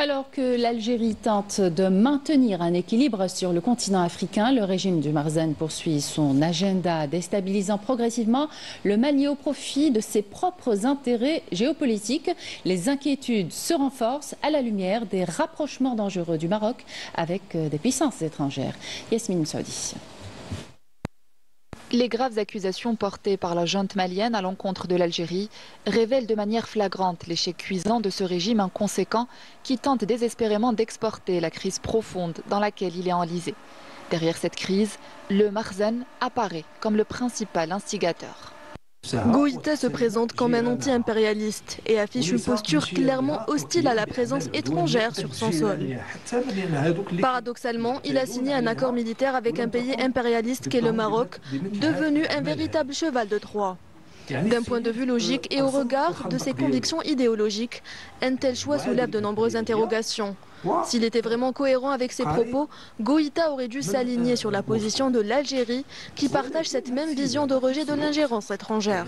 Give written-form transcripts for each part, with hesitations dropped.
Alors que l'Algérie tente de maintenir un équilibre sur le continent africain, le régime du Marzane poursuit son agenda, déstabilisant progressivement le Mali au profit de ses propres intérêts géopolitiques. Les inquiétudes se renforcent à la lumière des rapprochements dangereux du Maroc avec des puissances étrangères. Yasmine Saoudi. Les graves accusations portées par la junte malienne à l'encontre de l'Algérie révèlent de manière flagrante l'échec cuisant de ce régime inconséquent qui tente désespérément d'exporter la crise profonde dans laquelle il est enlisé. Derrière cette crise, le Marzane apparaît comme le principal instigateur. Goïta se présente comme un anti-impérialiste et affiche une posture clairement hostile à la présence étrangère sur son sol. Paradoxalement, il a signé un accord militaire avec un pays impérialiste qu'est le Maroc, devenu un véritable cheval de Troie. D'un point de vue logique et au regard de ses convictions idéologiques, un tel choix soulève de nombreuses interrogations. S'il était vraiment cohérent avec ses propos, Goïta aurait dû s'aligner sur la position de l'Algérie qui partage cette même vision de rejet de l'ingérence étrangère.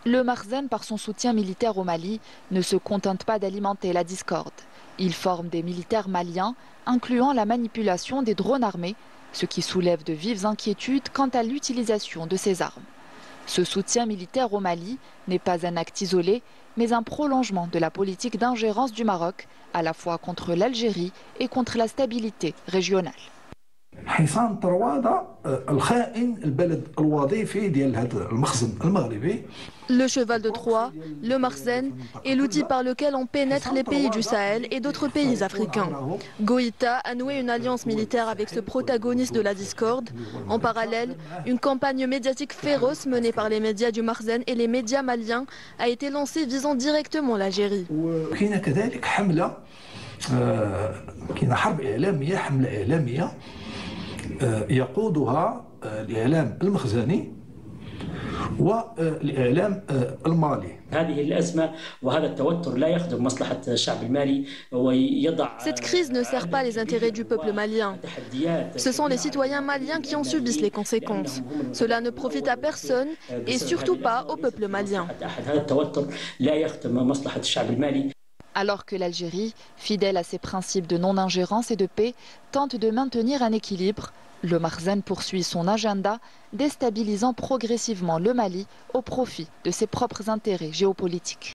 Le Marzane, par son soutien militaire au Mali, ne se contente pas d'alimenter la discorde. Il forme des militaires maliens, incluant la manipulation des drones armés, ce qui soulève de vives inquiétudes quant à l'utilisation de ces armes. Ce soutien militaire au Mali n'est pas un acte isolé, mais un prolongement de la politique d'ingérence du Maroc, à la fois contre l'Algérie et contre la stabilité régionale. Le cheval de Troie, le Marzane, est l'outil par lequel on pénètre les pays du Sahel et d'autres pays africains. Goïta a noué une alliance militaire avec ce protagoniste de la discorde. En parallèle, une campagne médiatique féroce menée par les médias du Marzane et les médias maliens a été lancée visant directement l'Algérie. يقودها الإعلام المخزني والإعلام المالي. هذه الأزمة وهذا التوتر لا يخدم مصلحة الشعب المالي ويضع. Cette crise ne sert pas les intérêts du peuple malien. Ce sont les citoyens maliens qui en subissent les conséquences. Cela ne profite à personne et surtout pas au peuple malien. Alors que l'Algérie, fidèle à ses principes de non-ingérence et de paix, tente de maintenir un équilibre, le Marzane poursuit son agenda, déstabilisant progressivement le Mali au profit de ses propres intérêts géopolitiques.